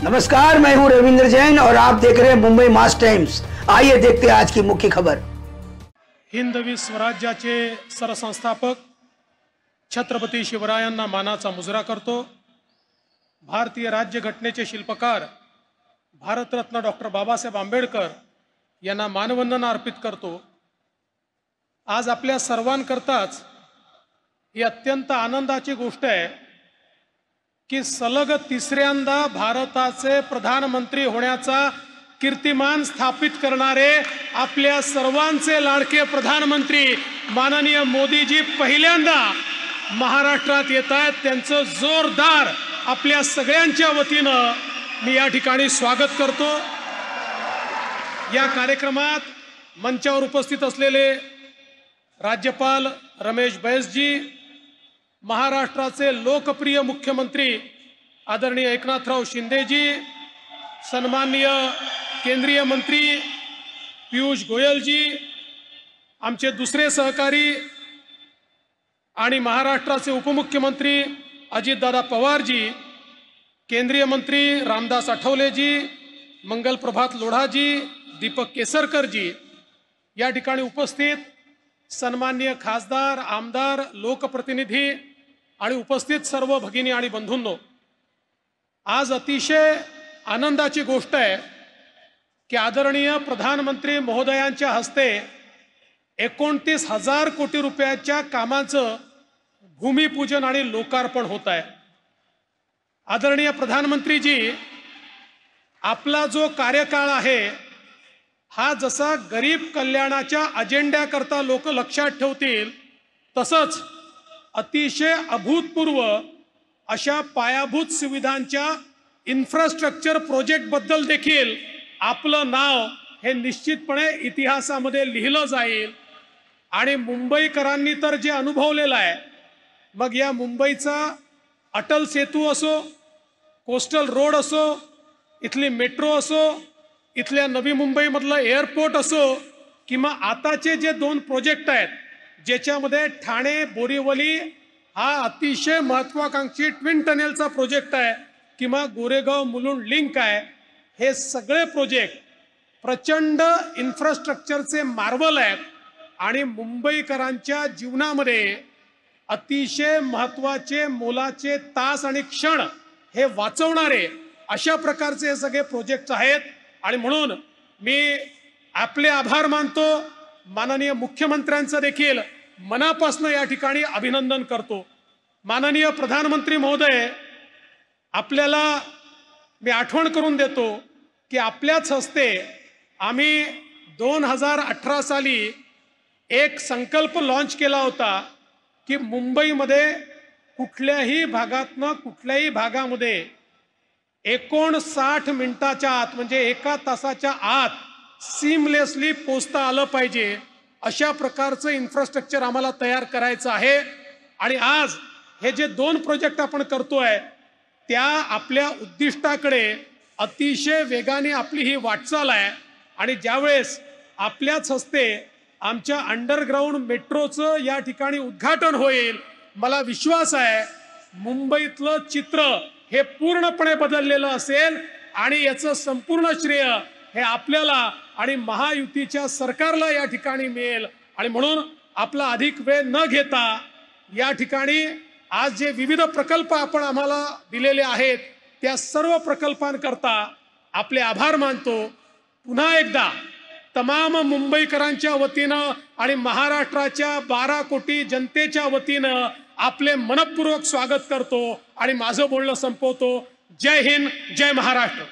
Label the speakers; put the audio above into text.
Speaker 1: नमस्कार, मैं हूं रविंद्र जैन और आप देख रहे हैं मुंबई मास टाइम्स। आइए देखते हैं आज की मुख्य खबर।
Speaker 2: हिंदवी स्वराज्याचे सरसंस्थापक छत्रपती शिवरायांना मानाचा मुजरा करतो। भारतीय राज्यघटनेचे शिल्पकार भारतरत्न डॉक्टर बाबासाहेब आंबेडकर यांना मानवंदना अर्पित करतो। आज आपल्या सर्वांकरताच ही अत्यंत आनंदाची गोष्ट आहे की सलग तिसऱ्यांदा भारताचे प्रधानमंत्री होण्याचा कीर्तिमान स्थापित करणारे आपल्या सर्वांचे लाडके प्रधानमंत्री माननीय मोदीजी पहिल्यांदा महाराष्ट्रात येत आहेत। त्यांचं जोरदार आपल्या सगळ्यांच्या वतीनं मी या ठिकाणी स्वागत करतो। या कार्यक्रमात मंचावर उपस्थित असलेले राज्यपाल रमेश बैसजी, महाराष्ट्राचे लोकप्रिय मुख्यमंत्री आदरणीय एकनाथराव शिंदेजी, सन्माननीय केंद्रीय मंत्री पीयूष गोयलजी, आमचे दुसरे सहकारी आणि महाराष्ट्राचे उपमुख्यमंत्री अजितदादा पवारजी, केंद्रीय मंत्री रामदास आठवलेजी, मंगल प्रभात लोढाजी, दीपक केसरकरजी, या ठिकाणी उपस्थित सन्माननीय खासदार, आमदार, लोकप्रतिनिधी आणि उपस्थित सर्व भगिनी आणि बंधूंनो, आज अतिशय आनंदाची गोष्ट आहे की आदरणीय प्रधानमंत्री महोदयांच्या हस्ते 29,000 कोटी रुपयाच्या कामाचं भूमिपूजन आणि लोकार्पण होत आहे। आदरणीय प्रधानमंत्रीजी, आपला जो कार्यकाळ आहे हा जसा गरीब कल्याणाच्या अजेंड्याकरता लोक लक्षात ठेवतील, तसंच अतिशय अभूतपूर्व अशा पायाभूत सुविधांच्या इन्फ्रास्ट्रक्चर प्रोजेक्ट बद्दल देखील आपलं नाव हे निश्चितपणे इतिहासामध्ये लिहिलं जाईल। आणि मुंबईकरांनी तर जे अनुभवलेलं आहे, मग या मुंबईचा अटल सेतू असो, कोस्टल रोड असो, इथली मेट्रो असो, इथल्या नवी मुंबईमधलं एअरपोर्ट असो, किंवा आताचे जे 2 प्रोजेक्ट आहेत ज्याच्यामध्ये ठाणे बोरीवली हा अतिशय महत्त्वाकांक्षी ट्विन टनेलचा प्रोजेक्ट आहे, किंवा गोरेगाव मुलुंड लिंक आहे, हे सगळे प्रोजेक्ट प्रचंड इन्फ्रास्ट्रक्चरचे मार्वल आहेत आणि मुंबईकरांच्या जीवनामध्ये अतिशय महत्त्वाचे मोलाचे तास आणि क्षण हे वाचवणारे अशा प्रकारचे हे सगळे प्रोजेक्ट्स आहेत। आणि म्हणून मी आपले आभार मानतो, माननीय मुख्यमंत्र्यांचं देखील मनापासून या ठिकाणी अभिनंदन करतो। माननीय प्रधानमंत्री महोदय, आपल्याला मी आठवण करून देतो की आपल्याच हस्ते आम्ही 2018 साली एक संकल्प लॉन्च केला होता की मुंबईमध्ये कुठल्याही भागातनं कुठल्याही भागामध्ये 59 मिनिटाच्या आत म्हणजे 1 तासाच्या आत सीमलेसली पोचता आलं पाहिजे, अशा प्रकारचं इन्फ्रास्ट्रक्चर आम्हाला तयार करायचं आहे। आणि आज हे जे 2 प्रोजेक्ट आपण करतोय त्या आपल्या उद्दिष्टाकडे अतिशय वेगाने आपली ही वाटचाल आहे। आणि ज्यावेळेस आपल्याच हस्ते आमच्या अंडरग्राऊंड मेट्रोचं या ठिकाणी उद्घाटन होईल, मला विश्वास आहे मुंबईतलं चित्र हे पूर्णपणे बदललेलं असेल आणि याचं संपूर्ण श्रेय हे आपल्याला आणि महायुतीच्या सरकारला या ठिकाणी मिळेल। आणि म्हणून आपला अधिक वेळ न घेता या ठिकाणी आज जे विविध प्रकल्प आपण आम्हाला दिलेले आहेत त्या सर्व प्रकल्पांकरता आपले आभार मानतो। पुन्हा एकदा तमाम मुंबईकरांच्या वतीनं आणि महाराष्ट्राच्या 12 कोटी जनतेच्या वतीनं आपले मनपूर्वक स्वागत करतो आणि माझं बोलणं संपवतो। जय हिंद, जय महाराष्ट्र।